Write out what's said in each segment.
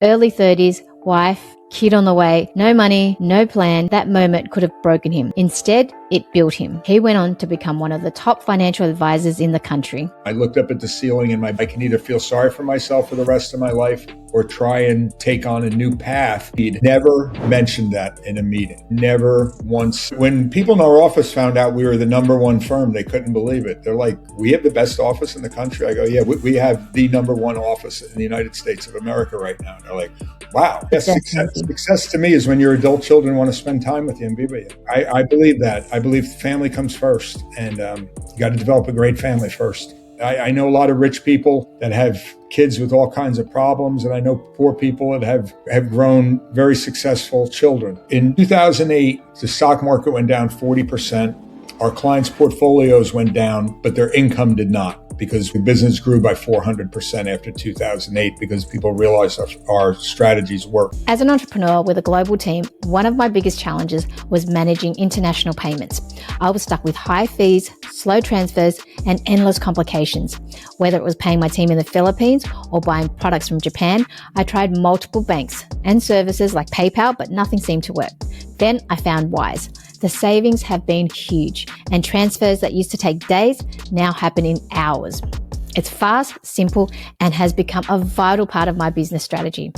Early 30s, wife, kid on the way, no money, no plan. That moment could have broken him. Instead, it built him. He went on to become one of the top financial advisors in the country. I looked up at the ceiling and I can either feel sorry for myself for the rest of my life or try and take on a new path. He'd never mentioned that in a meeting. Never once. When people in our office found out we were the number one firm, they couldn't believe it. They're like, we have the best office in the country? I go, yeah, we have the number one office in the United States of America right now. And they're like, wow. Yes, success to me is when your adult children want to spend time with you and be with you. I believe that. I believe family comes first, and you got to develop a great family first. I know a lot of rich people that have kids with all kinds of problems, and I know poor people that have grown very successful children. In 2008, the stock market went down 40%. Our clients' portfolios went down, but their income did not, because the business grew by 400% after 2008 because people realized our strategies work. As an entrepreneur with a global team, one of my biggest challenges was managing international payments. I was stuck with high fees, slow transfers, and endless complications. Whether it was paying my team in the Philippines or buying products from Japan, I tried multiple banks and services like PayPal, but nothing seemed to work. Then I found Wise. The savings have been huge, and transfers that used to take days now happen in hours. It's fast, simple, and has become a vital part of my business strategy.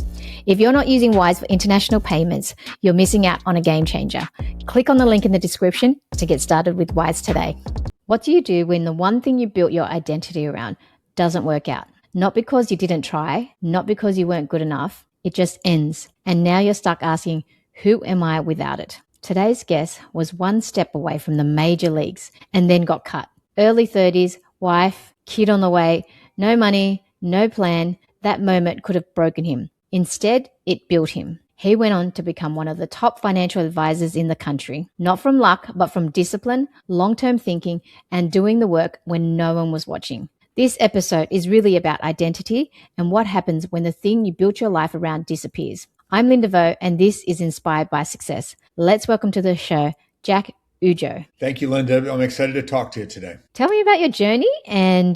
If you're not using Wise for international payments, you're missing out on a game changer. Click on the link in the description to get started with Wise today. What do you do when the one thing you built your identity around doesn't work out? Not because you didn't try, not because you weren't good enough, it just ends. And now you're stuck asking, who am I without it? Today's guest was one step away from the major leagues and then got cut. Early 30s, wife, kid on the way, no money, no plan. That moment could have broken him. Instead, it built him. He went on to become one of the top financial advisors in the country, not from luck, but from discipline, long-term thinking, and doing the work when no one was watching. This episode is really about identity and what happens when the thing you built your life around disappears. I'm Linda Vo, and this is Inspired by Success. Let's welcome to the show, Jack Oujo. Thank you, Linda. I'm excited to talk to you today. Tell me about your journey, and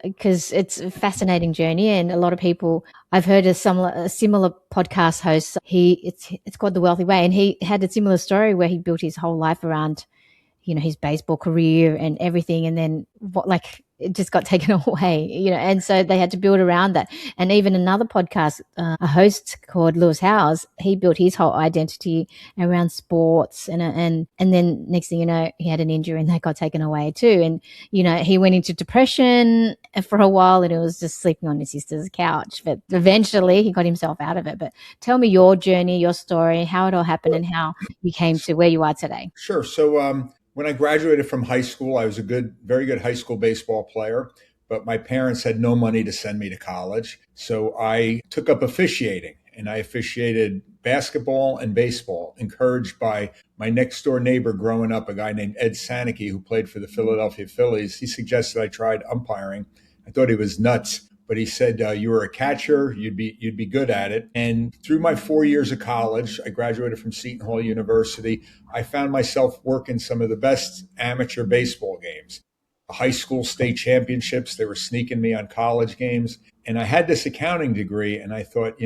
because it's a fascinating journey, and a lot of people, I've heard a similar podcast host. It's called The Wealthy Way, and he had a similar story where he built his whole life around, his baseball career and everything, and then it just got taken away, and so they had to build around that. And even another podcast, a host called Lewis Howes, he built his whole identity around sports, and then next thing you know, he had an injury and that got taken away too. And he went into depression for a while, and it was just sleeping on his sister's couch. But eventually, he got himself out of it. But tell me your journey, your story, how it all happened, and how you came to where you are today. Sure. So when I graduated from high school, I was a very good high school baseball player, but my parents had no money to send me to college. So I took up officiating, and I officiated basketball and baseball, encouraged by my next door neighbor growing up, a guy named Ed Sanicky, who played for the Philadelphia Phillies. He suggested I tried umpiring. I thought he was nuts. But he said, you were a catcher, you'd be good at it. And through my 4 years of college, I graduated from Seton Hall University. I found myself working some of the best amateur baseball games. High school state championships, they were sneaking me on college games. And I had this accounting degree, and I thought,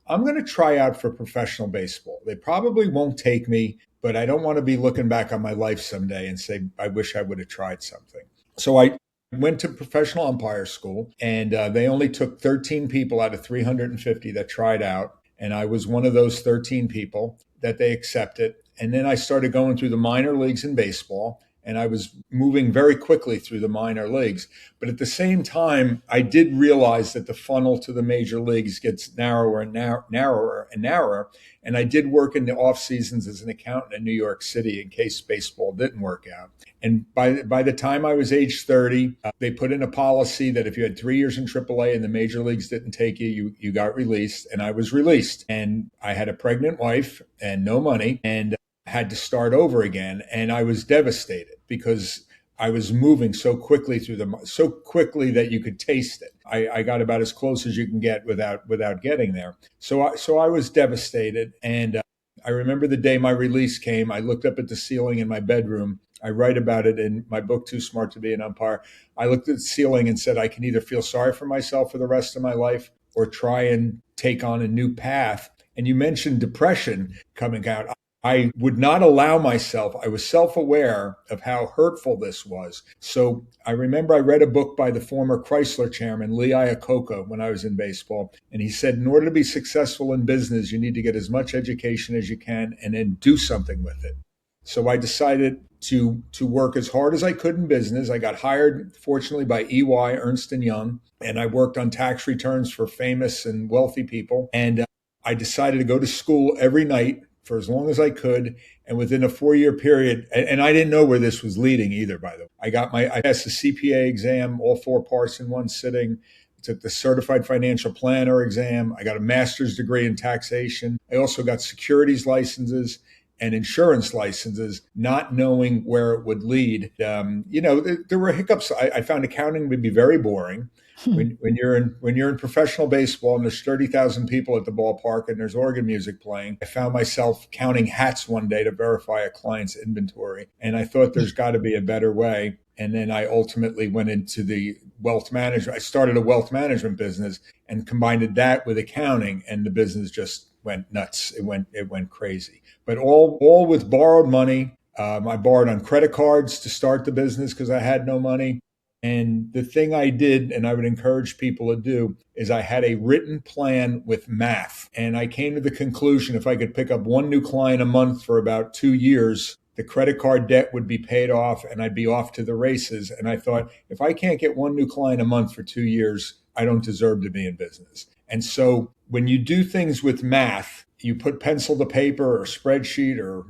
I'm going to try out for professional baseball. They probably won't take me, but I don't want to be looking back on my life someday and say, I wish I would have tried something. So I went to professional umpire school, and they only took 13 people out of 350 that tried out. And I was one of those 13 people that they accepted. And then I started going through the minor leagues in baseball, and I was moving very quickly through the minor leagues. But at the same time, I did realize that the funnel to the major leagues gets narrower and narrower and narrower. And I did work in the off seasons as an accountant in New York City in case baseball didn't work out. And by the time I was age 30, they put in a policy that if you had 3 years in AAA and the major leagues didn't take you got released. And I was released. And I had a pregnant wife and no money, and had to start over again. And I was devastated because I was moving so quickly so quickly that you could taste it. I got about as close as you can get without getting there. So I was devastated. And I remember the day my release came, I looked up at the ceiling in my bedroom. I write about it in my book, Too Smart to Be an Umpire. I looked at the ceiling and said, I can either feel sorry for myself for the rest of my life or try and take on a new path. And you mentioned depression coming out. I would not allow myself, I was self aware of how hurtful this was. So I remember I read a book by the former Chrysler chairman, Lee Iacocca, when I was in baseball. And he said, in order to be successful in business, you need to get as much education as you can and then do something with it. So I decided to work as hard as I could in business. I got hired, fortunately, by EY, Ernst & Young, and I worked on tax returns for famous and wealthy people. And I decided to go to school every night for as long as I could. And within a 4-year period, and I didn't know where this was leading either, by the way. I passed the CPA exam, all 4 parts in one sitting. Took the certified financial planner exam. I got a master's degree in taxation. I also got securities licenses and insurance licenses, not knowing where it would lead. There were hiccups. I found accounting would be very boring. When you're in professional baseball and there's 30,000 people at the ballpark and there's organ music playing, I found myself counting hats one day to verify a client's inventory. And I thought there's got to be a better way. And then I ultimately went into the wealth management. I started a wealth management business and combined that with accounting, and the business just went nuts. It went crazy. But all with borrowed money. I borrowed on credit cards to start the business because I had no money. And the thing I did, and I would encourage people to do, is I had a written plan with math. And I came to the conclusion if I could pick up one new client a month for about 2 years, the credit card debt would be paid off and I'd be off to the races. And I thought, if I can't get one new client a month for 2 years, I don't deserve to be in business. And so when you do things with math, you put pencil to paper or spreadsheet or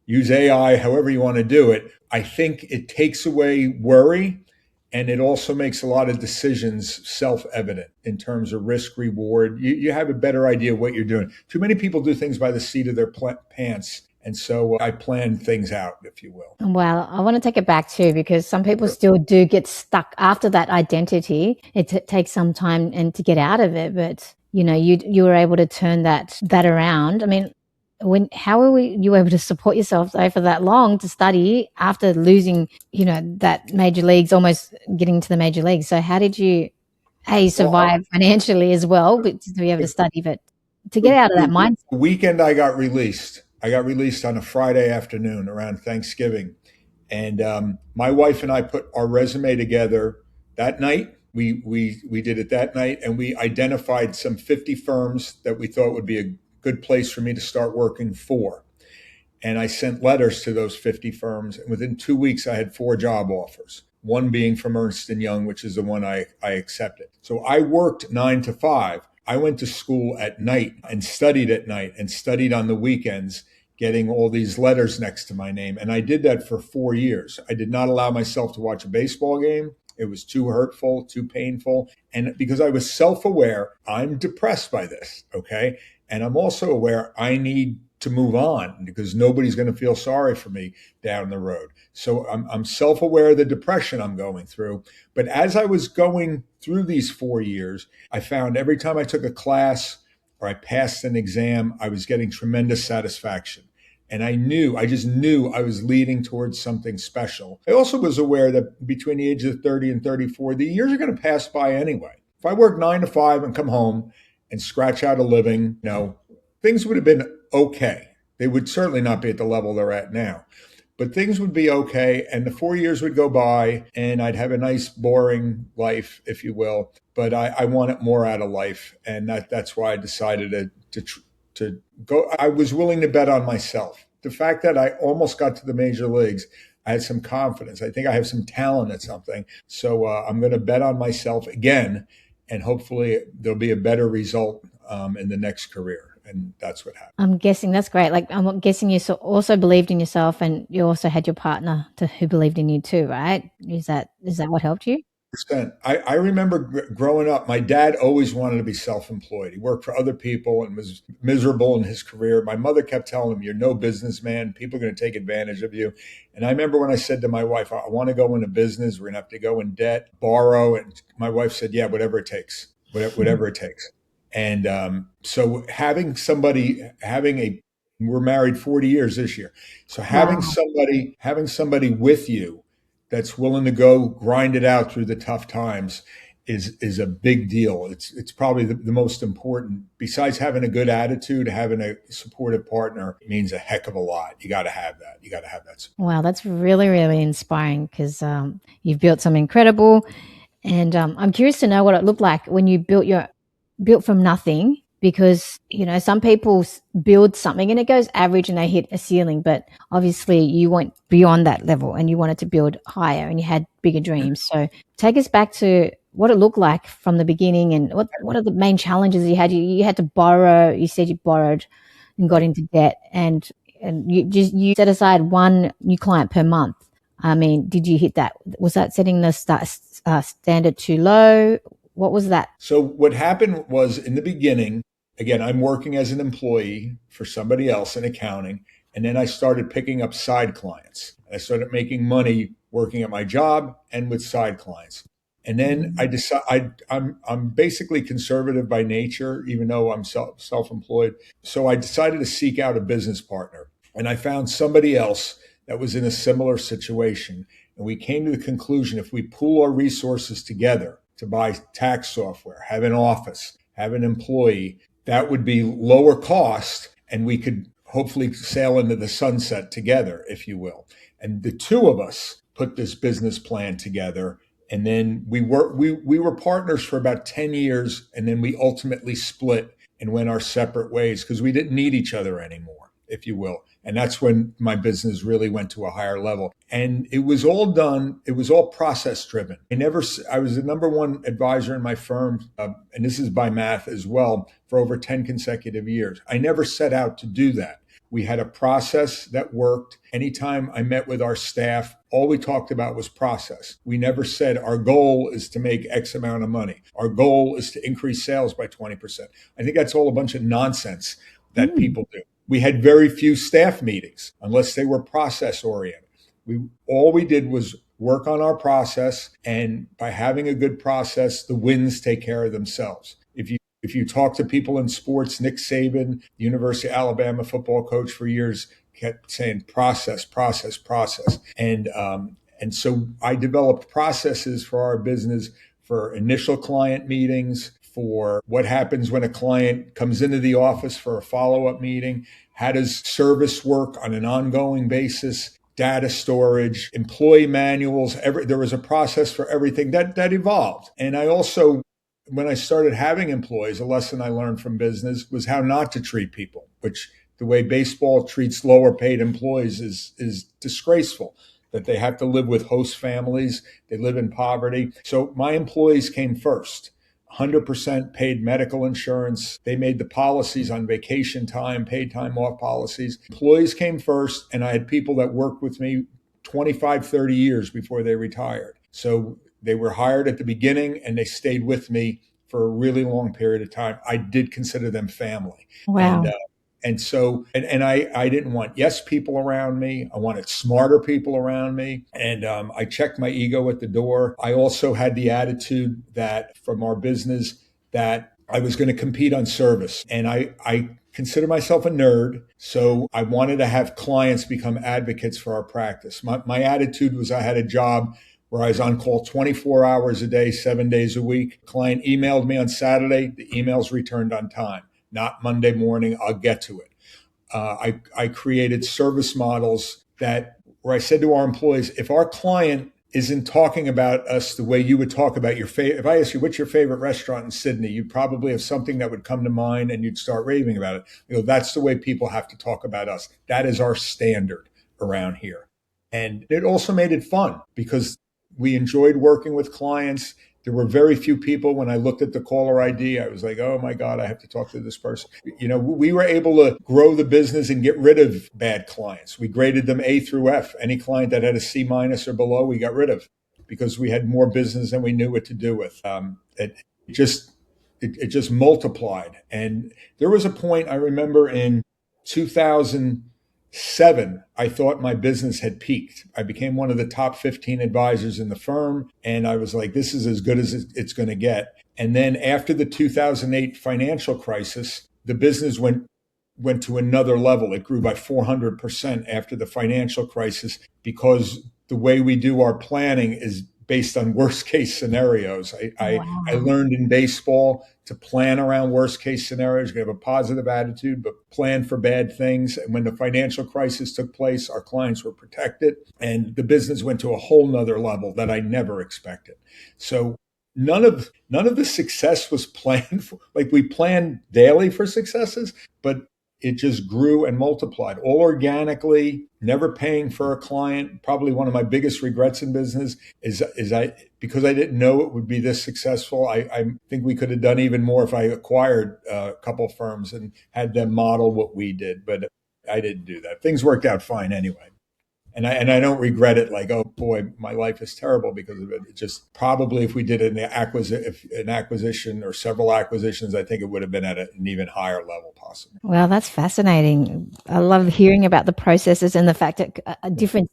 use AI, however you want to do it, I think it takes away worry. And it also makes a lot of decisions self-evident in terms of risk reward. You have a better idea of what you're doing. Too many people do things by the seat of their pants. And so I plan things out, if you will. Well, I want to take it back too, because some people still do get stuck after that identity. It takes some time and to get out of it. But, you were able to turn that around. I mean, how were you able to support yourself though for that long to study after losing, that major leagues, almost getting to the major leagues? So how did you survive financially as well, but to be able to study, but to get out of that mindset? The weekend I got released on a Friday afternoon around Thanksgiving. And my wife and I put our resume together that night. We did it that night, and we identified some 50 firms that we thought would be a good place for me to start working for. And I sent letters to those 50 firms. And within 2 weeks, I had 4 job offers, one being from Ernst & Young, which is the one I accepted. So I worked 9 to 5. I went to school at night and studied at night and studied on the weekends, getting all these letters next to my name. And I did that for 4 years. I did not allow myself to watch a baseball game. It was too hurtful, too painful. And because I was self-aware, I'm depressed by this, okay? And I'm also aware I need to move on because nobody's going to feel sorry for me down the road. So I'm self-aware of the depression I'm going through. But as I was going through these 4 years, I found every time I took a class or I passed an exam, I was getting tremendous satisfaction. And I just knew I was leading towards something special. I also was aware that between the ages of 30 and 34, the years are going to pass by anyway. If I work 9 to 5 and come home and scratch out a living, things would have been okay. They would certainly not be at the level they're at now, but things would be okay. And the 4 years would go by and I'd have a nice, boring life, if you will. But I wanted more out of life. And that's why I decided to go. I was willing to bet on myself. The fact that I almost got to the major leagues, I had some confidence. I think I have some talent at something. So I'm going to bet on myself again. And hopefully there'll be a better result in the next career. And that's what happened. I'm guessing that's great. Like, I'm guessing you also believed in yourself, and you also had your partner who believed in you too, right? Is that what helped you? I remember growing up, my dad always wanted to be self-employed. He worked for other people and was miserable in his career. My mother kept telling him, you're no businessman. People are going to take advantage of you. And I remember when I said to my wife, I want to go into business. We're going to have to go in debt, borrow. And my wife said, yeah, whatever it takes, whatever it takes. And so we're married 40 years this year. So having somebody with you that's willing to go grind it out through the tough times is a big deal. It's probably the most important. Besides having a good attitude, having a supportive partner means a heck of a lot. You got to have that. You got to have that support. Wow, that's really, really inspiring because you've built something incredible. And I'm curious to know what it looked like when you built from nothing, because, some people build something and it goes average and they hit a ceiling, but obviously you went beyond that level and you wanted to build higher and you had bigger dreams. So take us back to what it looked like from the beginning and what are the main challenges you had? You had to borrow, you said you borrowed and got into debt, and you set aside one new client per month. I mean, did you hit that? Was that setting the standard too low? What was that? So what happened was, in the beginning, again, I'm working as an employee for somebody else in accounting. And then I started picking up side clients. I started making money working at my job and with side clients. And then I decided I'm basically conservative by nature, even though I'm self-employed. So I decided to seek out a business partner. And I found somebody else that was in a similar situation. And we came to the conclusion, if we pool our resources together to buy tax software, have an office, have an employee, that would be lower cost, and we could hopefully sail into the sunset together, if you will. And the two of us put this business plan together. And then we were partners for about 10 years. And then we ultimately split and went our separate ways because we didn't need each other anymore, if you will. And that's when my business really went to a higher level. And it was all done. It was all process driven. I was the number one advisor in my firm. And this is by math as well, for over 10 consecutive years. I never set out to do that. We had a process that worked. Anytime I met with our staff, all we talked about was process. We never said our goal is to make X amount of money. Our goal is to increase sales by 20%. I think that's all a bunch of nonsense that people do. We had very few staff meetings unless they were process oriented. All we did was work on our process, and by having a good process, the wins take care of themselves. If you talk to people in sports, Nick Saban, the University of Alabama football coach for years, kept saying process, process, process. And so I developed processes for our business, for initial client meetings, for what happens when a client comes into the office for a follow-up meeting. How does service work on an ongoing basis? Data storage, employee manuals. There was a process for everything that evolved. And I also, when I started having employees, a lesson I learned from business was how not to treat people, which the way baseball treats lower paid employees is disgraceful, that they have to live with host families. They live in poverty. So my employees came first. 100% paid medical insurance. They made the policies on vacation time, paid time off policies. Employees came first, and I had people that worked with me 25, 30 years before they retired. So they were hired at the beginning and they stayed with me for a really long period of time. I did consider them family. Wow. And so I didn't want yes people around me. I wanted smarter people around me. And I checked my ego at the door. I also had the attitude that from our business that I was going to compete on service. And I consider myself a nerd. So I wanted to have clients become advocates for our practice. My attitude was I had a job where I was on call 24 hours a day, 7 days a week. Client emailed me on Saturday. The emails returned on time. Not Monday morning, I'll get to it. I created service models where I said to our employees, if our client isn't talking about us the way you would talk about your favorite, if I ask you, what's your favorite restaurant in Sydney, you'd probably have something that would come to mind and you'd start raving about it. That's the way people have to talk about us. That is our standard around here. And it also made it fun because we enjoyed working with clients. There were very few people when I looked at the caller ID, I was like, oh my God, I have to talk to this person. We were able to grow the business and get rid of bad clients. We graded them A through F. Any client that had a C- or below, we got rid of because we had more business than we knew what to do with. It just multiplied. And there was a point I remember in 2007, I thought my business had peaked. I became one of the top 15 advisors in the firm. And I was like, this is as good as it's going to get. And then after the 2008 financial crisis, the business went to another level. It grew by 400% after the financial crisis because the way we do our planning is based on worst case scenarios. I Wow. learned in baseball to plan around worst case scenarios. You have a positive attitude, but plan for bad things. And when the financial crisis took place, our clients were protected and the business went to a whole nother level that I never expected. So none of the success was planned for. Like, we planned daily for successes, but it just grew and multiplied all organically, never paying for a client. Probably one of my biggest regrets in business is I, because I didn't know it would be this successful. I think we could have done even more if I acquired a couple firms and had them model what we did, but I didn't do that. Things worked out fine anyway. And I don't regret it. Like, oh boy, my life is terrible because of it. It just, probably if we did an acquisition or several acquisitions, I think it would have been at an even higher level possibly. Well, that's fascinating. I love hearing about the processes and the fact that different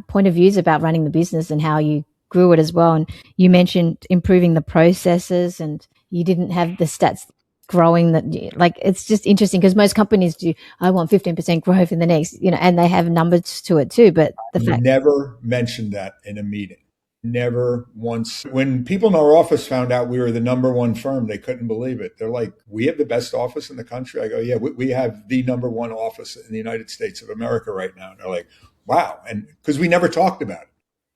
point of views about running the business and how you grew it as well. And you mentioned improving the processes, and you didn't have the stats growing. That, like, it's just interesting because most companies do, I want 15% growth in the next, and they have numbers to it too. But the fact, Never mentioned that in a meeting. Never once. When people in our office found out we were the number one firm, they couldn't believe it. They're like, we have the best office in the country? I go, yeah, we have the number one office in the United States of America right now. And they're like, wow. And because we never talked about it.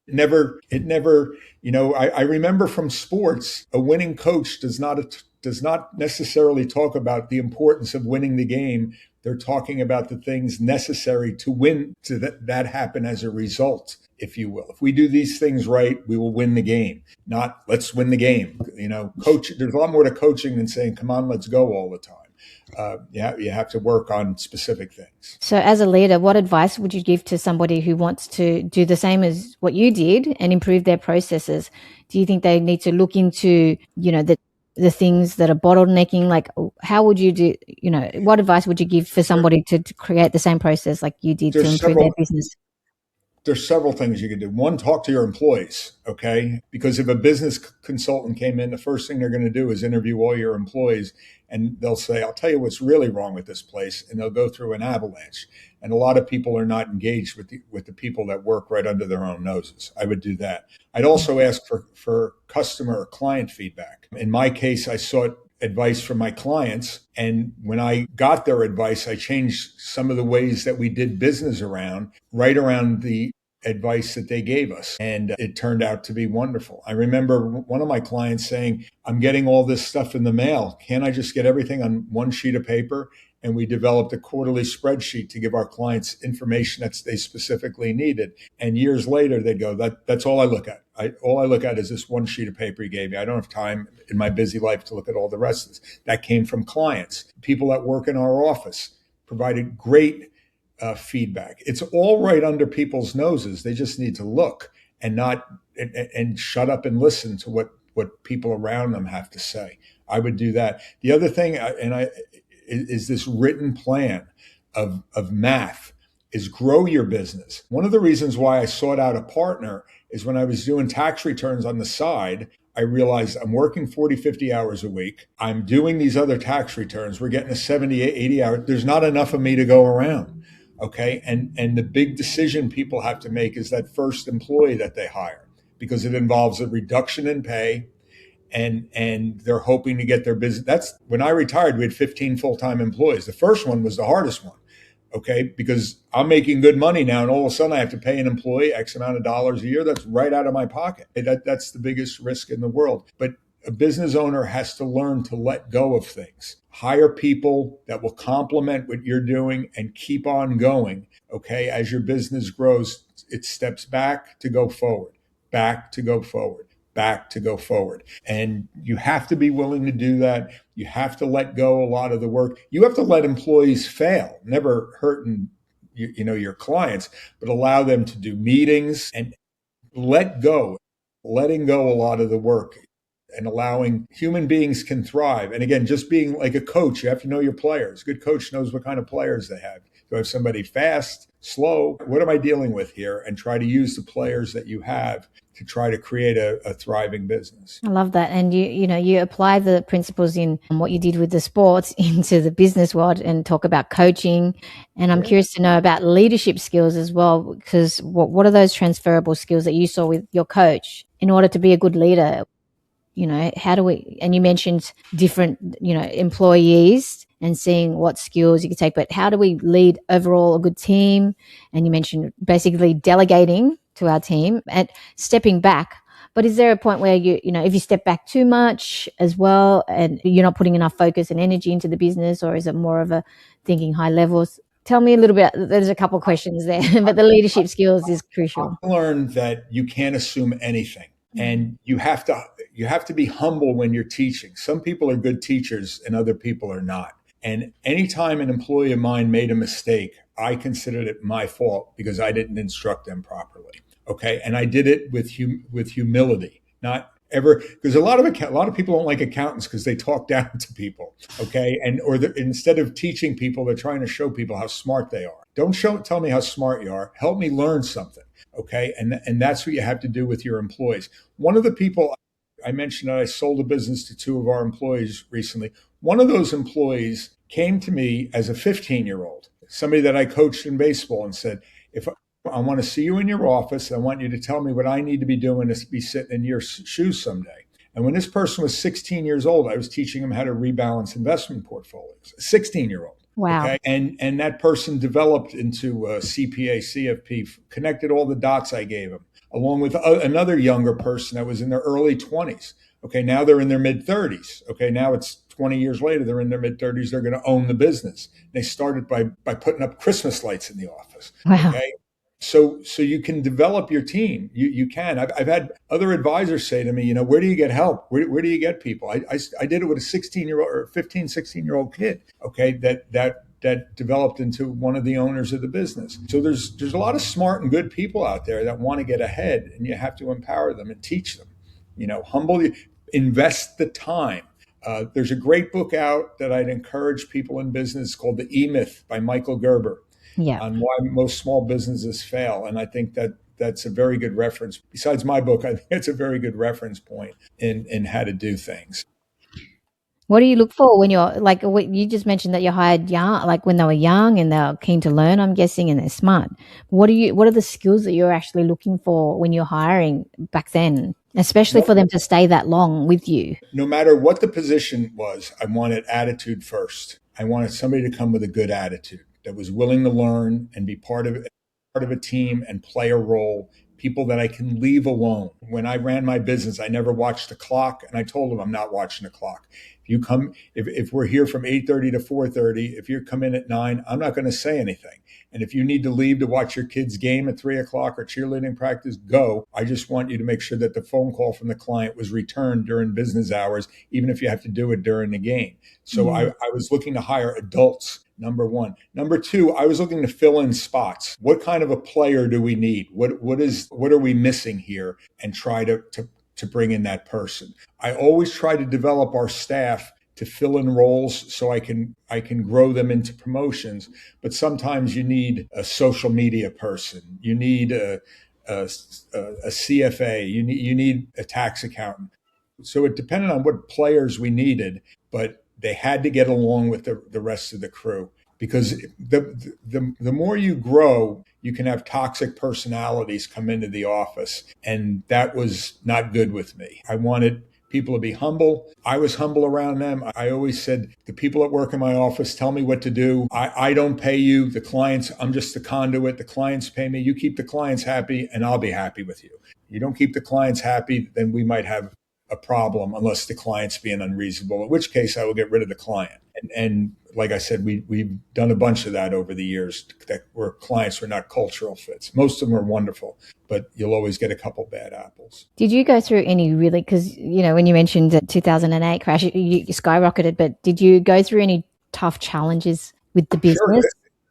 It never, I remember from sports, a winning coach does not necessarily talk about the importance of winning the game. They're talking about the things necessary to win, to that happen as a result, if you will. If we do these things right, we will win the game. Not let's win the game. Coach. There's a lot more to coaching than saying, come on, let's go all the time. You have to work on specific things. So as a leader, what advice would you give to somebody who wants to do the same as what you did and improve their processes? Do you think they need to look into, the things that are bottlenecking? Like, how would you do, what advice would you give for somebody to create the same process like you did to improve their business? There's several things you can do. One, talk to your employees, okay? Because if a business consultant came in, the first thing they're going to do is interview all your employees, and they'll say, I'll tell you what's really wrong with this place, and they'll go through an avalanche. And a lot of people are not engaged with the people that work right under their own noses. I would do that. I'd also ask for customer or client feedback. In my case, I sought advice from my clients. And when I got their advice, I changed some of the ways that we did business right around the advice that they gave us. And it turned out to be wonderful. I remember one of my clients saying, I'm getting all this stuff in the mail. Can't I just get everything on one sheet of paper? And we developed a quarterly spreadsheet to give our clients information that they specifically needed. And years later, they'd go, that's all I look at. All I look at is this one sheet of paper you gave me. I don't have time in my busy life to look at all the rest of this. That came from clients. People that work in our office provided great feedback. It's all right under people's noses. They just need to look and shut up and listen to what people around them have to say. I would do that. The other thing, is this written plan of math, is grow your business. One of the reasons why I sought out a partner is when I was doing tax returns on the side, I realized I'm working 40, 50 hours a week. I'm doing these other tax returns. We're getting a 70, 80 hours. There's not enough of me to go around. Okay. And the big decision people have to make is that first employee that they hire, because it involves a reduction in pay. And they're hoping to get their business. That's when I retired, we had 15 full-time employees. The first one was the hardest one. Okay. Because I'm making good money now. And all of a sudden I have to pay an employee X amount of dollars a year. That's right out of my pocket. That's the biggest risk in the world. But a business owner has to learn to let go of things. Hire people that will complement what you're doing and keep on going. Okay. As your business grows, it steps back to go forward, back to go forward, back to go forward. And you have to be willing to do that. You have to let go a lot of the work. You have to let employees fail, never hurting your clients, but allow them to do meetings and letting go a lot of the work. And allowing human beings can thrive. And again, just being like a coach, you have to know your players. A good coach knows what kind of players they have. Do I have somebody fast, slow? What am I dealing with here? And try to use the players that you have to try to create a thriving business. I love that. And you apply the principles in what you did with the sports into the business world and talk about coaching. And I'm curious to know about leadership skills as well, because what are those transferable skills that you saw with your coach in order to be a good leader? How do we, and you mentioned different, employees and seeing what skills you could take, but how do we lead overall a good team? And you mentioned basically delegating to our team and stepping back. But is there a point where if you step back too much as well and you're not putting enough focus and energy into the business, or is it more of a thinking high levels? Tell me a little bit. There's a couple of questions there, but the leadership skills is crucial. I learned that you can't assume anything, and you have to be humble when you're teaching. Some people are good teachers and other people are not. And anytime an employee of mine made a mistake, I considered it my fault because I didn't instruct them properly. Okay, and I did it with humility, not ever, because a lot of people don't like accountants because they talk down to people. Okay, instead of teaching people, they're trying to show people how smart they are. Don't tell me how smart you are. Help me learn something. Okay, and that's what you have to do with your employees. One of the people I mentioned that I sold a business to two of our employees recently. One of those employees came to me as a 15-year-old, somebody that I coached in baseball, and said, if I want to see you in your office, I want you to tell me what I need to be doing to be sitting in your shoes someday. And when this person was 16 years old, I was teaching him how to rebalance investment portfolios. A 16-year-old. Wow. Okay. And that person developed into a CPA, CFP, connected all the dots I gave him, along with another younger person that was in their early 20s. Okay. Now they're in their mid 30s. Okay. Now it's 20 years later, they're in their mid 30s. They're going to own the business. They started by putting up Christmas lights in the office. Wow. Okay. So you can develop your team. You can. I've had other advisors say to me, where do you get help? Where do you get people? I did it with a 16-year-old or 15, 16-year-old kid. Okay, that developed into one of the owners of the business. So there's a lot of smart and good people out there that want to get ahead, and you have to empower them and teach them. Invest the time. There's a great book out that I'd encourage people in business called The E-Myth by Michael Gerber. Yeah. On why most small businesses fail. And I think that's a very good reference. Besides my book, I think it's a very good reference point in how to do things. What do you look for when you're you just mentioned that you hired young, like when they were young and they're keen to learn, I'm guessing, and they're smart. What are the skills that you're actually looking for when you're hiring back then, especially for them to stay that long with you? No matter what the position was, I wanted attitude first. I wanted somebody to come with a good attitude that was willing to learn and be part of a team and play a role, people that I can leave alone. When I ran my business, I never watched the clock, and I told them I'm not watching the clock. If we're here from 8:30 to 4:30, if you come in at 9, I'm not going to say anything. And if you need to leave to watch your kid's game at 3:00 or cheerleading practice, go. I just want you to make sure that the phone call from the client was returned during business hours, even if you have to do it during the game. So I was looking to hire adults. Number one. Number two, I was looking to fill in spots. What kind of a player do we need? What are we missing here? And try to bring in that person. I always try to develop our staff to fill in roles so I can grow them into promotions. But sometimes you need a social media person. You need a CFA. You need a tax accountant. So it depended on what players we needed, but they had to get along with the rest of the crew, because the more you grow, you can have toxic personalities come into the office. And that was not good with me. I wanted people to be humble. I was humble around them. I always said, the people that work in my office tell me what to do. I don't pay you. The clients, I'm just the conduit. The clients pay me. You keep the clients happy and I'll be happy with you. You don't keep the clients happy, then we might have a problem, unless the client's being unreasonable, in which case I will get rid of the client. And like I said, we've done a bunch of that over the years, where clients were not cultural fits. Most of them are wonderful, but you'll always get a couple bad apples. Did you go through any really, because, when you mentioned the 2008 crash, you skyrocketed, but did you go through any tough challenges with the business?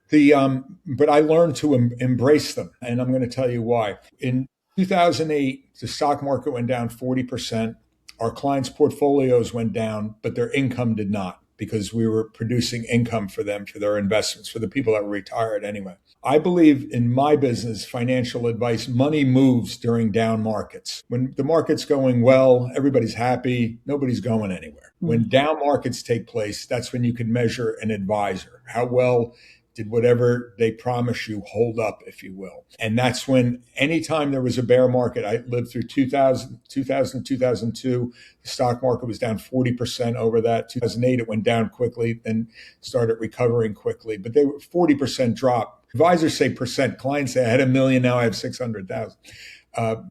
Sure. But I learned to embrace them. And I'm going to tell you why. In 2008, the stock market went down 40%. Our clients' portfolios went down, but their income did not, because we were producing income for them, for their investments, for the people that were retired anyway. I believe in my business, financial advice, money moves during down markets. When the market's going well, everybody's happy, nobody's going anywhere. When down markets take place, that's when you can measure an advisor. How well did whatever they promise you hold up, if you will. And that's when anytime there was a bear market, I lived through 2002, the stock market was down 40% over that. 2008, it went down quickly, then started recovering quickly. But they were 40% drop. Advisors say percent. Clients say I had $1 million, now I have 600,000.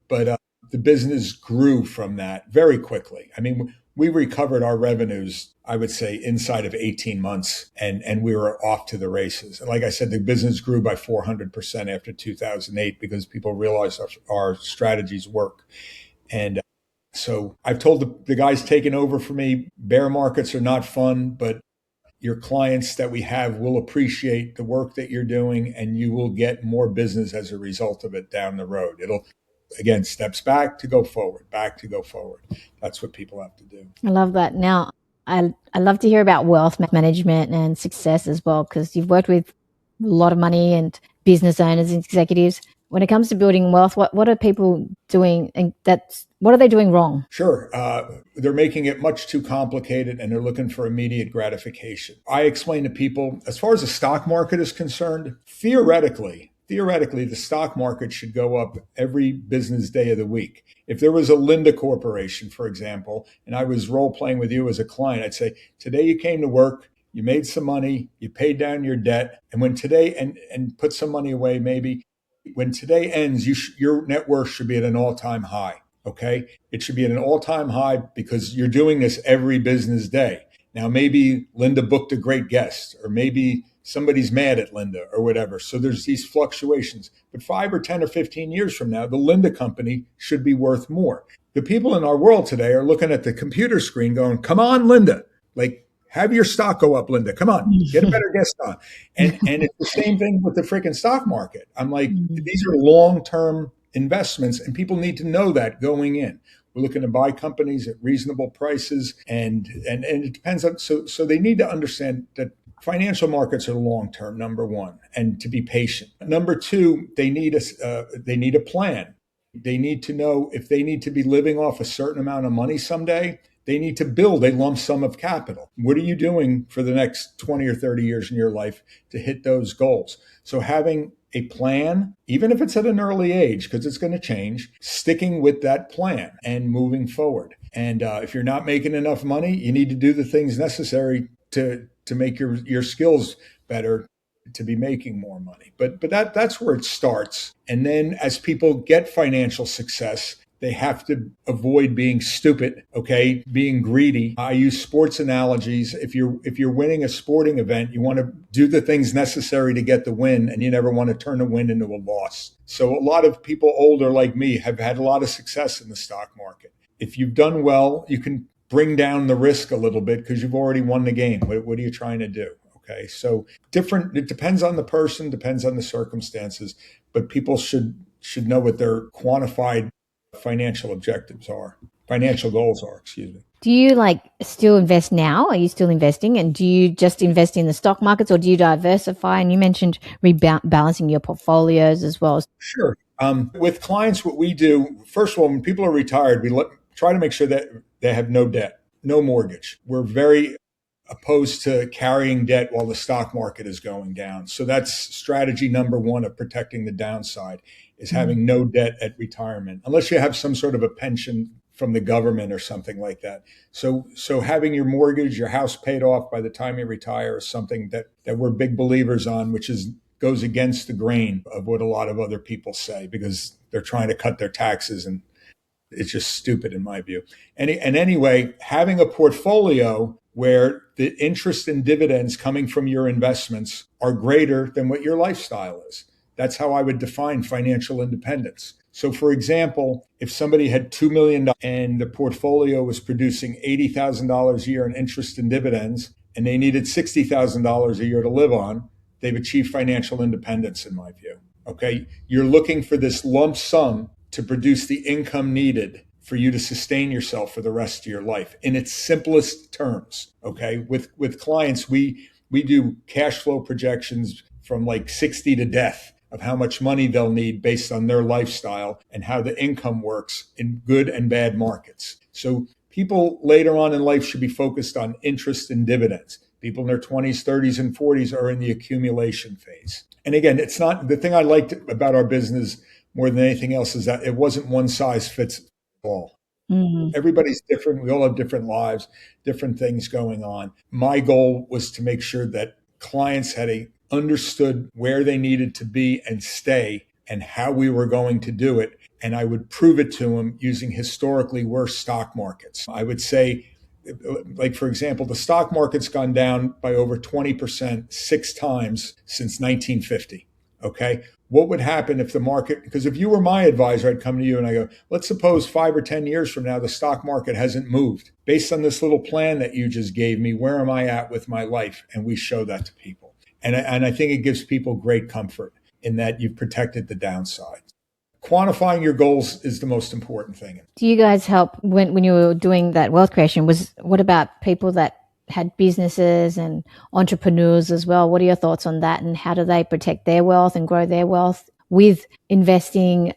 But the business grew from that very quickly. I mean, we recovered our revenues, I would say, inside of 18 months, and we were off to the races. And like I said, the business grew by 400% after 2008 because people realized our strategies work. And so I've told the guys taking over for me, bear markets are not fun, but your clients that we have will appreciate the work that you're doing, and you will get more business as a result of it down the road. It'll, again, steps back to go forward, back to go forward. That's what people have to do. I love that. Now, I love to hear about wealth management and success as well, because you've worked with a lot of money and business owners and executives. When it comes to building wealth, what are people doing, and what are they doing wrong? Sure. They're making it much too complicated, and they're looking for immediate gratification. I explain to people, as far as the stock market is concerned, theoretically, the stock market should go up every business day of the week. If there was a Linda Corporation, for example, and I was role playing with you as a client, I'd say, today you came to work, you made some money, you paid down your debt, and when today, and put some money away maybe, when today ends, your net worth should be at an all-time high. Okay. It should be at an all-time high because you're doing this every business day. Now, maybe Linda booked a great guest, or maybe somebody's mad at Linda or whatever. So there's these fluctuations. But 5 or 10 or 15 years from now, the Linda company should be worth more. The people in our world today are looking at the computer screen going, come on, Linda, like, have your stock go up, Linda. Come on, get a better guest on. And it's the same thing with the freaking stock market. I'm like, these are long-term investments, and people need to know that going in. We're looking to buy companies at reasonable prices, and it depends on, so they need to understand that financial markets are long-term, number one, and to be patient. Number two, they need a plan. They need to know if they need to be living off a certain amount of money someday, they need to build a lump sum of capital. What are you doing for the next 20 or 30 years in your life to hit those goals? So having a plan, even if it's at an early age, because it's going to change, sticking with that plan and moving forward. And if you're not making enough money, you need to do the things necessary to make your skills better, to be making more money. But that's where it starts. And then as people get financial success, they have to avoid being stupid, okay? Being greedy. I use sports analogies. If you're winning a sporting event, you want to do the things necessary to get the win, and you never want to turn a win into a loss. So a lot of people older like me have had a lot of success in the stock market. If you've done well, you can bring down the risk a little bit because you've already won the game. What are you trying to do? Okay, so it depends on the person, depends on the circumstances, but people should know what their quantified financial goals are, excuse me. Do you still invest now? Are you still investing? And do you just invest in the stock markets, or do you diversify? And you mentioned rebalancing your portfolios as well. Sure. With clients, what we do, first of all, when people are retired, we try to make sure that they have no debt, no mortgage. We're very opposed to carrying debt while the stock market is going down. So that's strategy number one of protecting the downside, is having no debt at retirement, unless you have some sort of a pension from the government or something like that. So having your mortgage, your house paid off by the time you retire is something that we're big believers on, which goes against the grain of what a lot of other people say, because they're trying to cut their taxes, and it's just stupid in my view. And anyway, having a portfolio where the interest and dividends coming from your investments are greater than what your lifestyle is. That's how I would define financial independence. So for example, if somebody had $2 million and the portfolio was producing $80,000 a year in interest and dividends, and they needed $60,000 a year to live on, they've achieved financial independence in my view. Okay. You're looking for this lump sum to produce the income needed for you to sustain yourself for the rest of your life in its simplest terms. Okay. With clients, we do cash flow projections from like 60 to death of how much money they'll need based on their lifestyle and how the income works in good and bad markets. So people later on in life should be focused on interest and dividends. People in their 20s, 30s, and 40s are in the accumulation phase. And again, it's not the thing I liked about our business more than anything else is that it wasn't one size fits all. Mm. Everybody's different. We all have different lives, different things going on. My goal was to make sure that clients understood where they needed to be and stay and how we were going to do it. And I would prove it to them using historically worse stock markets. I would say, like, for example, the stock market's gone down by over 20% 6 times since 1950. Okay. What would happen if the market, because if you were my advisor, I'd come to you and I go, let's suppose 5 or 10 years from now, the stock market hasn't moved. Based on this little plan that you just gave me, where am I at with my life? And we show that to people. And I think it gives people great comfort in that you've protected the downside. Quantifying your goals is the most important thing. Do you guys help when you were doing that wealth creation? What about people that had businesses and entrepreneurs as well? What are your thoughts on that, and how do they protect their wealth and grow their wealth with investing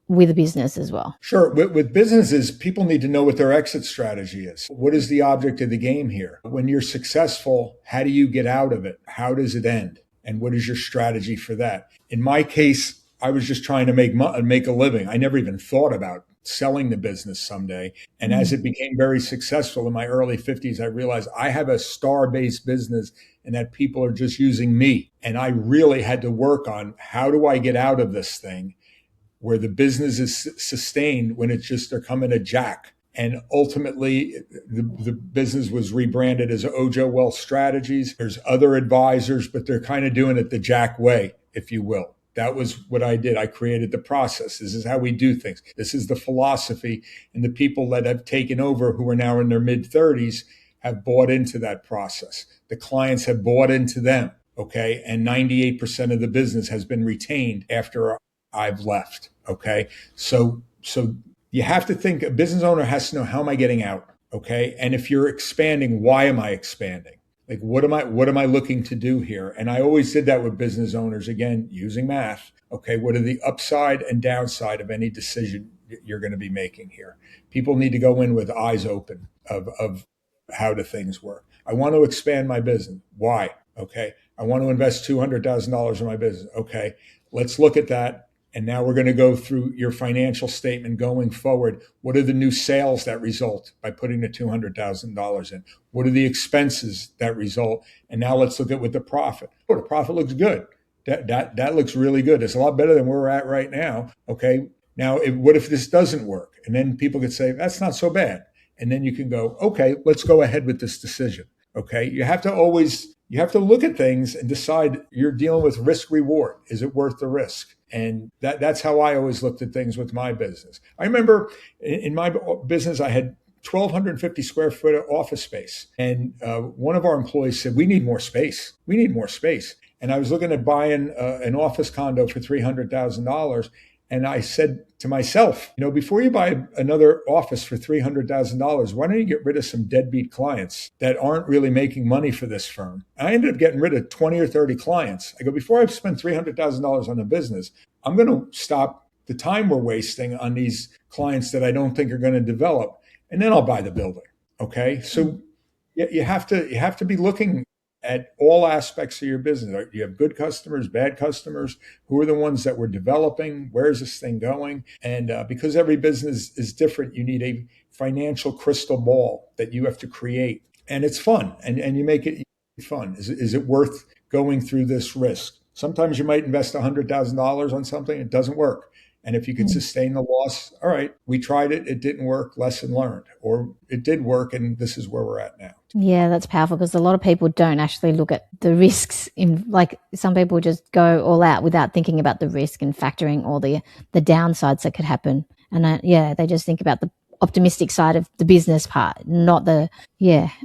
with a business as well? Sure. With businesses, people need to know what their exit strategy is. What is the object of the game here? When you're successful, how do you get out of it? How does it end? And what is your strategy for that? In my case, I was just trying to make a living. I never even thought about selling the business someday. And as it became very successful in my early 50s, I realized I have a star-based business and that people are just using me. And I really had to work on how do I get out of this thing where the business is sustained when it's just they're coming to Jack. And ultimately, the business was rebranded as Oujo Wealth Strategies. There's other advisors, but they're kind of doing it the Jack way, if you will. That was what I did. I created the process. This is how we do things. This is the philosophy. And the people that have taken over, who are now in their mid-30s, have bought into that process. The clients have bought into them, okay? And 98% of the business has been retained after I've left, okay? So you have to think, a business owner has to know, how am I getting out, okay? And if you're expanding, why am I expanding? Like, what am I looking to do here? And I always did that with business owners, again, using math. Okay, what are the upside and downside of any decision you're going to be making here? People need to go in with eyes open of how do things work. I want to expand my business. Why? Okay. I want to invest $200,000 in my business. Okay. Let's look at that. And now we're going to go through your financial statement going forward. What are the new sales that result by putting the $200,000 in? What are the expenses that result? And now let's look at what the profit. Oh, the profit looks good. That looks really good. It's a lot better than where we're at right now. Okay. Now, what if this doesn't work? And then people could say, that's not so bad. And then you can go, okay, let's go ahead with this decision. Okay. You have to look at things and decide, you're dealing with risk reward. Is it worth the risk? And that's how I always looked at things with my business. I remember in my business, I had 1,250 square foot of office space. And one of our employees said, we need more space. We need more space. And I was looking at buying an office condo for $300,000. And I said to myself, before you buy another office for $300,000, why don't you get rid of some deadbeat clients that aren't really making money for this firm? And I ended up getting rid of 20 or 30 clients. I go, before I spend $300,000 on a business, I'm going to stop the time we're wasting on these clients that I don't think are going to develop, and then I'll buy the building. Okay. So you have to be looking at all aspects of your business. You have good customers, bad customers. Who are the ones that we're developing? Where's this thing going? And because every business is different, you need a financial crystal ball that you have to create. And it's fun. And you make it fun. Is it worth going through this risk? Sometimes you might invest $100,000 on something. It doesn't work. And if you can sustain the loss, all right, we tried it. It didn't work. Lesson learned. Or it did work. And this is where we're at now. Yeah, that's powerful, because a lot of people don't actually look at the risks. Like, some people just go all out without thinking about the risk and factoring all the downsides that could happen. And they just think about the optimistic side of the business part, not the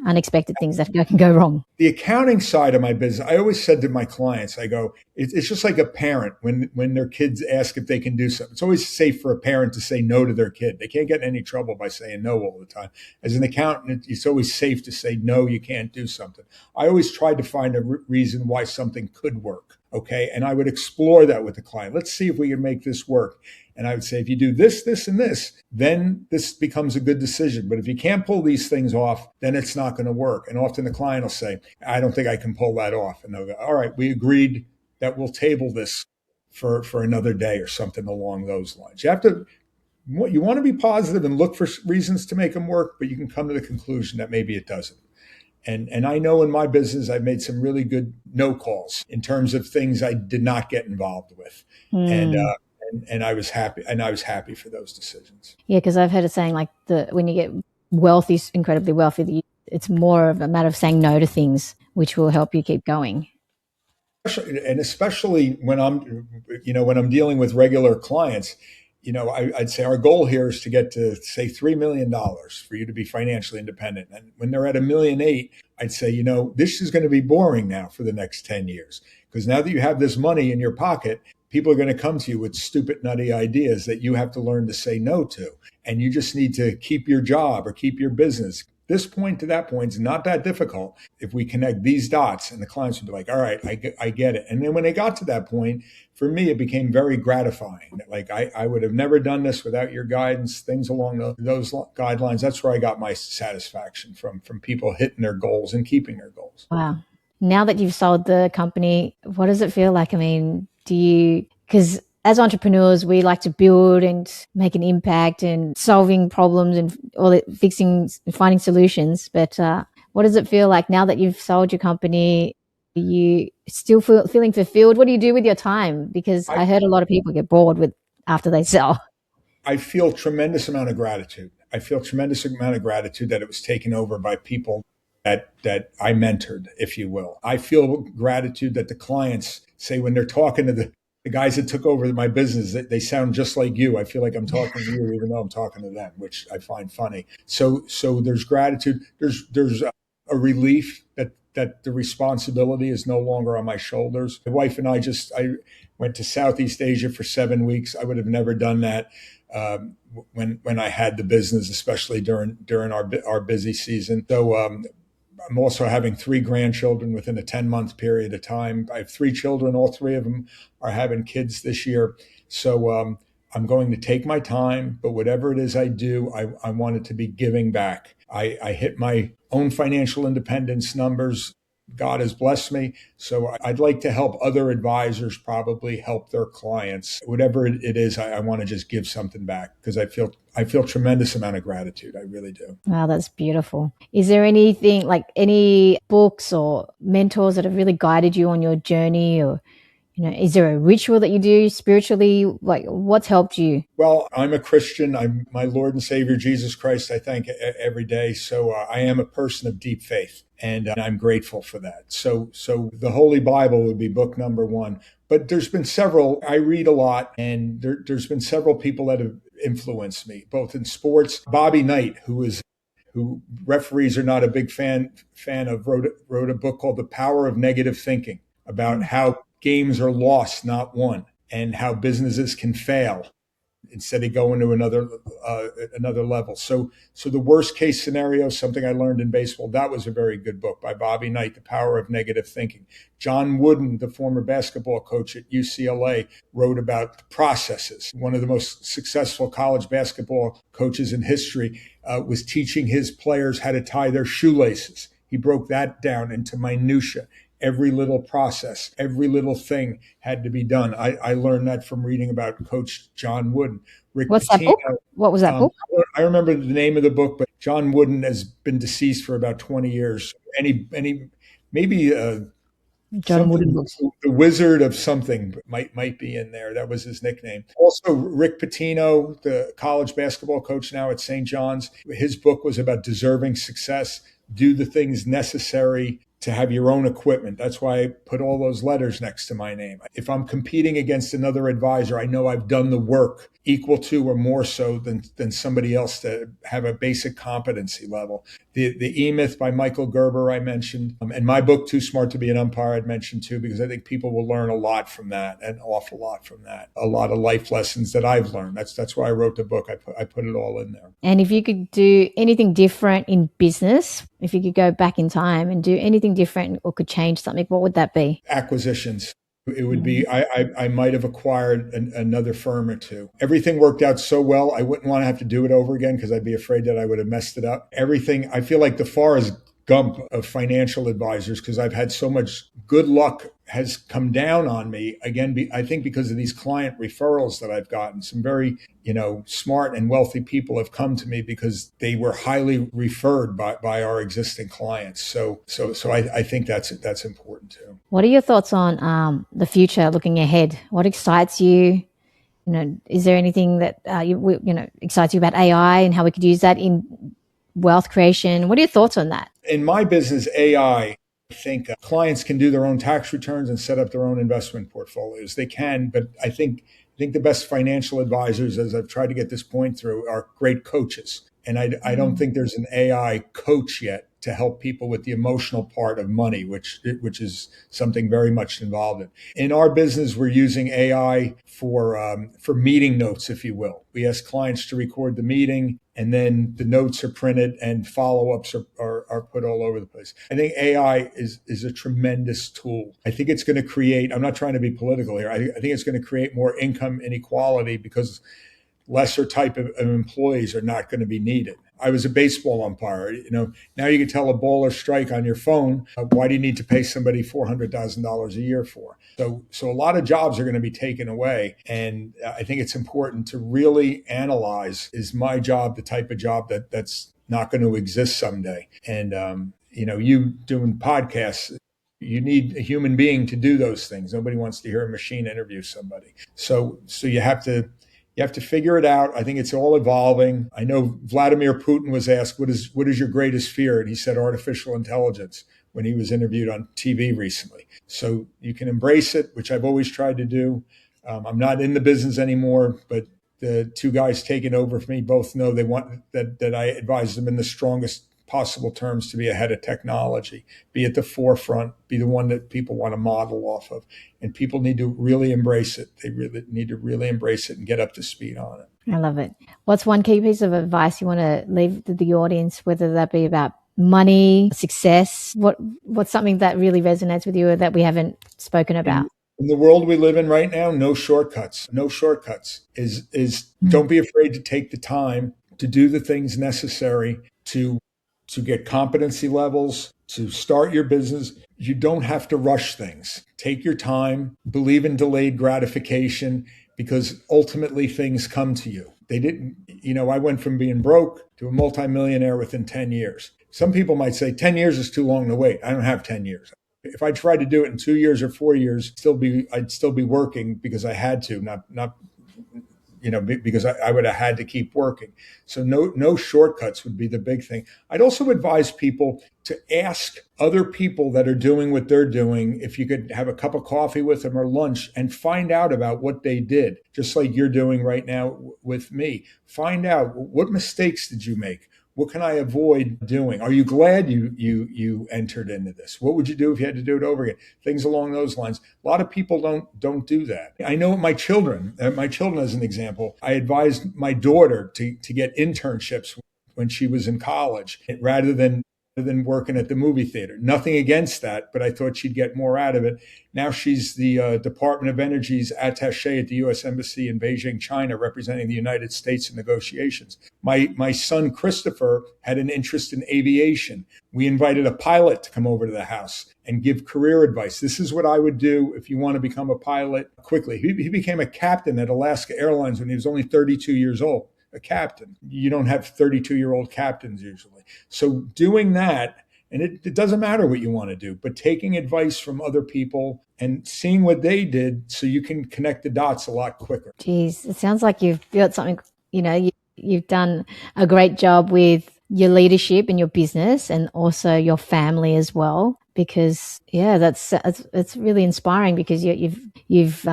unexpected things that can go wrong. The accounting side of my business, I always said to my clients, I go, it's just like a parent when their kids ask if they can do something. It's always safe for a parent to say no to their kid. They can't get in any trouble by saying no all the time. As an accountant, it's always safe to say no, you can't do something. I always tried to find a reason why something could work. Okay. And I would explore that with the client. Let's see if we can make this work. And I would say, if you do this, this, and this, then this becomes a good decision. But if you can't pull these things off, then it's not going to work. And often the client will say, I don't think I can pull that off. And they'll go, all right, we agreed that we'll table this for another day or something along those lines. You want to be positive and look for reasons to make them work, but you can come to the conclusion that maybe it doesn't. And I know in my business, I've made some really good no calls in terms of things I did not get involved with. And I was happy. And I was happy for those decisions. Yeah, because I've heard it saying like when you get wealthy, incredibly wealthy, it's more of a matter of saying no to things, which will help you keep going. And especially when I'm dealing with regular clients, I'd say our goal here is to get to, say, $3 million for you to be financially independent. And when they're at $1.8 million, I'd say, this is going to be boring now for the next 10 years. Because now that you have this money in your pocket, people are going to come to you with stupid, nutty ideas that you have to learn to say no to. And you just need to keep your job or keep your business. This point to that point is not that difficult if we connect these dots, and the clients would be like, all right, I get it. And then when they got to that point, for me, it became very gratifying. Like I would have never done this without your guidance, things along those guidelines. That's where I got my satisfaction from people hitting their goals and keeping their goals. Wow. Now that you've sold the company, what does it feel like? I mean, because as entrepreneurs, we like to build and make an impact and solving problems and fixing, finding solutions. But what does it feel like now that you've sold your company? Are you still feeling fulfilled? What do you do with your time? Because I heard a lot of people get bored after they sell. I feel tremendous amount of gratitude. I feel tremendous amount of gratitude that it was taken over by people that I mentored, if you will. I feel gratitude that the clients say when they're talking to the guys that took over my business, they sound just like you. I feel like I'm talking to you, even though I'm talking to them, which I find funny. So there's gratitude. There's a relief that the responsibility is no longer on my shoulders. My wife and I went to Southeast Asia for 7 weeks. I would have never done that when I had the business, especially during our busy season. So I'm also having 3 grandchildren within a 10-month period of time. I have 3 children. All 3 of them are having kids this year. So I'm going to take my time, but whatever it is I do, I want it to be giving back. I hit my own financial independence numbers. God has blessed me. So I'd like to help other advisors probably help their clients. Whatever it is, I want to just give something back because I feel tremendous amount of gratitude. I really do. Wow, that's beautiful. Is there anything like any books or mentors that have really guided you on your journey, or is there a ritual that you do spiritually? Like, what's helped you? Well, I'm a Christian. I'm my Lord and Savior, Jesus Christ, I thank every day. So I am a person of deep faith, and I'm grateful for that. So the Holy Bible would be book number 1. But there's been several. I read a lot, and there's been several people that have influenced me, both in sports. Bobby Knight, who referees are not a big fan of, wrote a book called The Power of Negative Thinking, about how games are lost, not won, and how businesses can fail instead of going to another level. So the worst case scenario, something I learned in baseball, that was a very good book by Bobby Knight, The Power of Negative Thinking. John Wooden, the former basketball coach at UCLA, wrote about processes. One of the most successful college basketball coaches in history was teaching his players how to tie their shoelaces. He broke that down into minutia. Every little process, every little thing had to be done. I learned that from reading about Coach John Wooden. What's that book? What was that book? I remember the name of the book, but John Wooden has been deceased for about 20 years. Maybe John Wooden books. The Wizard of something might be in there. That was his nickname. Also, Rick Pitino, the college basketball coach now at St. John's, his book was about deserving success. Do the things necessary to have your own equipment. That's why I put all those letters next to my name. If I'm competing against another advisor, I know I've done the work equal to or more so than somebody else to have a basic competency level. The E-Myth by Michael Gerber I mentioned, and my book, Too Smart to Be an Umpire, I'd mentioned too, because I think people will learn a lot from that, an awful lot from that. A lot of life lessons that I've learned. That's why I wrote the book. I put it all in there. And if you could do anything different in business, if you could go back in time and do anything different or could change something, what would that be? Acquisitions It would be, I might have acquired another firm or two. Everything worked out so well, I wouldn't want to have to do it over again because I'd be afraid that I would have messed it up. Everything, I feel like the Forrest Gump of financial advisors because I've had so much good luck has come down on me again. I think because of these client referrals that I've gotten, some very, smart and wealthy people have come to me because they were highly referred by our existing clients. So I think that's important too. What are your thoughts on the future, looking ahead? What excites you? Is there anything that excites you about AI and how we could use that in wealth creation? What are your thoughts on that? In my business, AI, I think clients can do their own tax returns and set up their own investment portfolios. They can, but I think the best financial advisors, as I've tried to get this point through, are great coaches. And I don't think there's an AI coach yet to help people with the emotional part of money, which is something very much involved in. In our business, we're using AI for meeting notes, if you will. We ask clients to record the meeting, and then the notes are printed and follow-ups are put all over the place. I think AI is a tremendous tool. I think it's going to create, I'm not trying to be political here, I think it's going to create more income inequality because lesser type of employees are not going to be needed. I was a baseball umpire. Now you can tell a ball or strike on your phone. Why do you need to pay somebody $400,000 a year for? So a lot of jobs are going to be taken away. And I think it's important to really analyze, is my job the type of job that's not going to exist someday? And, you doing podcasts, you need a human being to do those things. Nobody wants to hear a machine interview somebody. So you have to figure it out. I think it's all evolving. I know Vladimir Putin was asked, what is your greatest fear? And he said artificial intelligence when he was interviewed on TV recently. So you can embrace it, which I've always tried to do. I'm not in the business anymore, but the two guys taking over for me both know they want that I advise them in the strongest possible terms to be ahead of technology, be at the forefront, be the one that people want to model off of. And people need to really embrace it. They really need to really embrace it and get up to speed on it. I love it. What's one key piece of advice you want to leave to the audience, whether that be about money, success? What's something that really resonates with you or that we haven't spoken about? In the world we live in right now, no shortcuts. No shortcuts. Don't be afraid to take the time to do the things necessary to get competency levels, to start your business. You don't have to rush things. Take your time, believe in delayed gratification, because ultimately things come to you. I went from being broke to a multimillionaire within 10 years. Some people might say 10 years is too long to wait. I don't have 10 years. If I tried to do it in 2 years or 4 years, I'd still be working because I had to, not because I would have had to keep working. So no shortcuts would be the big thing. I'd also advise people to ask other people that are doing what they're doing if you could have a cup of coffee with them or lunch and find out about what they did, just like you're doing right now with me. Find out, what mistakes did you make? What can I avoid doing? Are you glad you entered into this? What would you do if you had to do it over again? Things along those lines. A lot of people don't do that. I know my children as an example, I advised my daughter to get internships when she was in college rather than working at the movie theater. Nothing against that, but I thought she'd get more out of it. Now she's the Department of Energy's attaché at the U.S. Embassy in Beijing, China, representing the United States in negotiations. My son, Christopher, had an interest in aviation. We invited a pilot to come over to the house and give career advice. This is what I would do if you want to become a pilot quickly. He became a captain at Alaska Airlines when he was only 32 years old. A captain. You don't have 32-year-old captains usually. So doing that, and it doesn't matter what you want to do, but taking advice from other people and seeing what they did so you can connect the dots a lot quicker. Geez, it sounds like you've built something, you've done a great job with your leadership and your business and also your family as well, because it's really inspiring because you've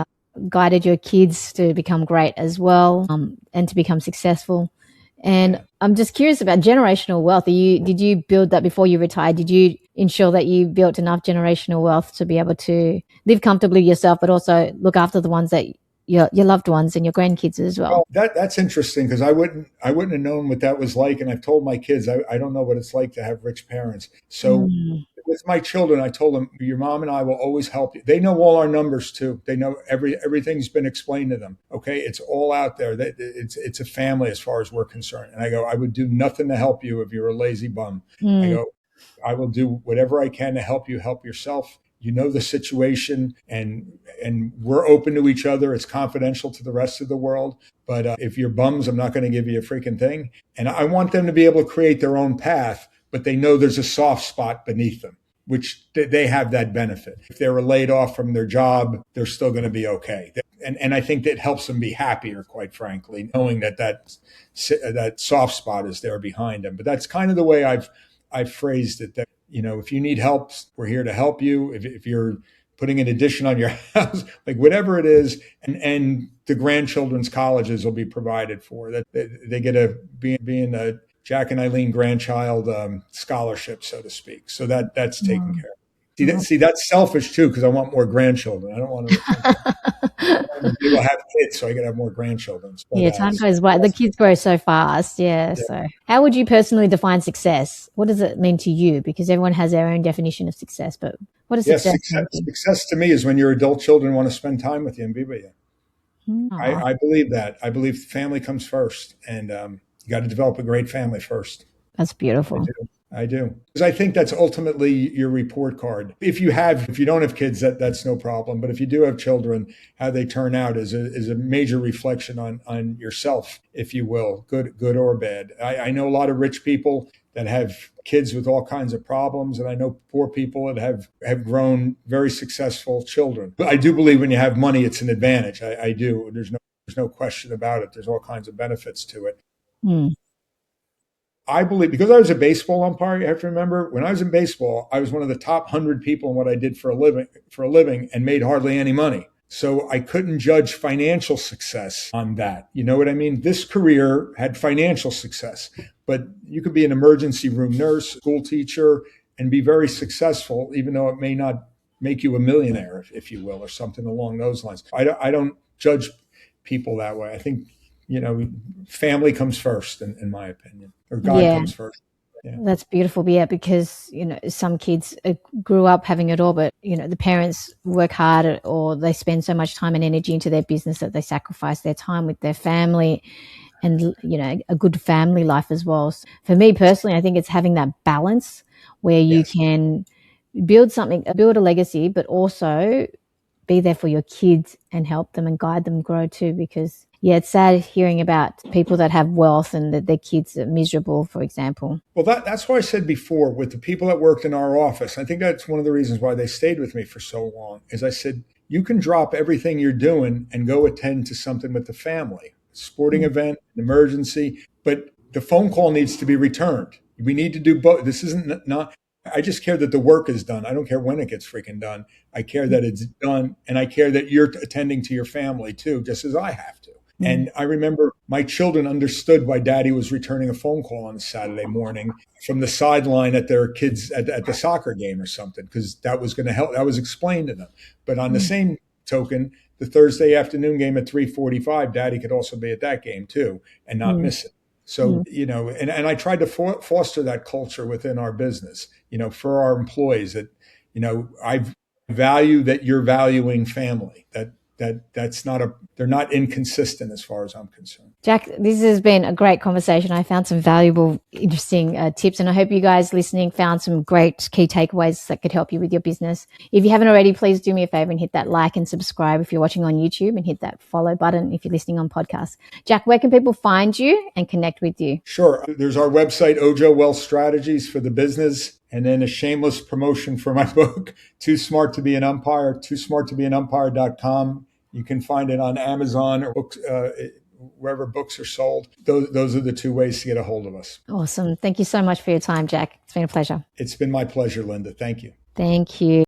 guided your kids to become great as well, and to become successful. And I'm just curious about generational wealth. Did you build that before you retired? Did you ensure that you built enough generational wealth to be able to live comfortably yourself, but also look after the ones that your loved ones and your grandkids as well? That's interesting because I wouldn't have known what that was like. And I've told my kids, I don't know what it's like to have rich parents. So with my children, I told them, your mom and I will always help you. They know all our numbers too. They know everything's been explained to them. Okay. It's all out there. It's a family as far as we're concerned. And I go, I would do nothing to help you if you're a lazy bum. I go, I will do whatever I can to help you help yourself. You know the situation, and we're open to each other. It's confidential to the rest of the world. But if you're bums, I'm not going to give you a freaking thing. And I want them to be able to create their own path, but they know there's a soft spot beneath them, which they have that benefit. If they were laid off from their job, they're still going to be okay. And I think that helps them be happier, quite frankly, knowing that soft spot is there behind them. But that's kind of the way I've phrased it, that, if you need help, we're here to help you. If you're putting an addition on your house, like whatever it is, and the grandchildren's colleges will be provided for. That they get being a Jack and Eileen grandchild scholarship, so to speak. So that's taken care of. See, that's selfish too, because I want more grandchildren. I don't want to people have kids, so I got to have more grandchildren. But, time goes by. The kids grow so fast. Yeah. So how would you personally define success? What does it mean to you? Because everyone has their own definition of success, but what is success? Success to me is when your adult children want to spend time with you and be with you. I believe that. I believe family comes first, and you got to develop a great family first. That's beautiful. I do. Because I think that's ultimately your report card. If you don't have kids, that's no problem. But if you do have children, how they turn out is a major reflection on yourself, if you will, good or bad. I know a lot of rich people that have kids with all kinds of problems, and I know poor people that have grown very successful children. But I do believe when you have money, it's an advantage. I do. There's no question about it. There's all kinds of benefits to it. I believe, because I was a baseball umpire, you have to remember, when I was in baseball, I was one of the top 100 people in what I did for a living and made hardly any money. So I couldn't judge financial success on that. You know what I mean? This career had financial success, but you could be an emergency room nurse, school teacher, and be very successful, even though it may not make you a millionaire, if you will, or something along those lines. I don't judge people that way. I think, family comes first, in my opinion, or God comes first. Yeah. That's beautiful. Yeah, because, some kids grew up having it all, but, the parents work hard, or they spend so much time and energy into their business that they sacrifice their time with their family and, a good family life as well. So for me personally, I think it's having that balance where you can build a legacy, but also be there for your kids and help them and guide them grow too, because it's sad hearing about people that have wealth and that their kids are miserable, for example. Well, that's what I said before with the people that worked in our office. I think that's one of the reasons why they stayed with me for so long, is I said, you can drop everything you're doing and go attend to something with the family, sporting event, an emergency, but the phone call needs to be returned. We need to do both. This isn't not. I just care that the work is done. I don't care when it gets freaking done. I care that it's done, and I care that you're attending to your family too, just as I have to. And I remember my children understood why Daddy was returning a phone call on a Saturday morning from the sideline at their kids at the soccer game or something, because that was going to help. That was explained to them. But on the same token, the Thursday afternoon game at 3:45, Daddy could also be at that game too and not miss it. So, and I tried to foster that culture within our business, for our employees, that, I value that you're valuing family, they're not inconsistent as far as I'm concerned. Jack, this has been a great conversation. I found some valuable, interesting tips, and I hope you guys listening found some great key takeaways that could help you with your business. If you haven't already, please do me a favor and hit that like and subscribe if you're watching on YouTube, and hit that follow button if you're listening on podcast. Jack, where can people find you and connect with you? Sure. There's our website, Oujo Wealth Strategies for the business, and then a shameless promotion for my book, Too Smart to Be an Umpire, toosmarttobeanumpire.com. You can find it on Amazon or books, wherever books are sold. Those are the two ways to get a hold of us. Awesome. Thank you so much for your time, Jack. It's been a pleasure. It's been my pleasure, Linda. Thank you. Thank you.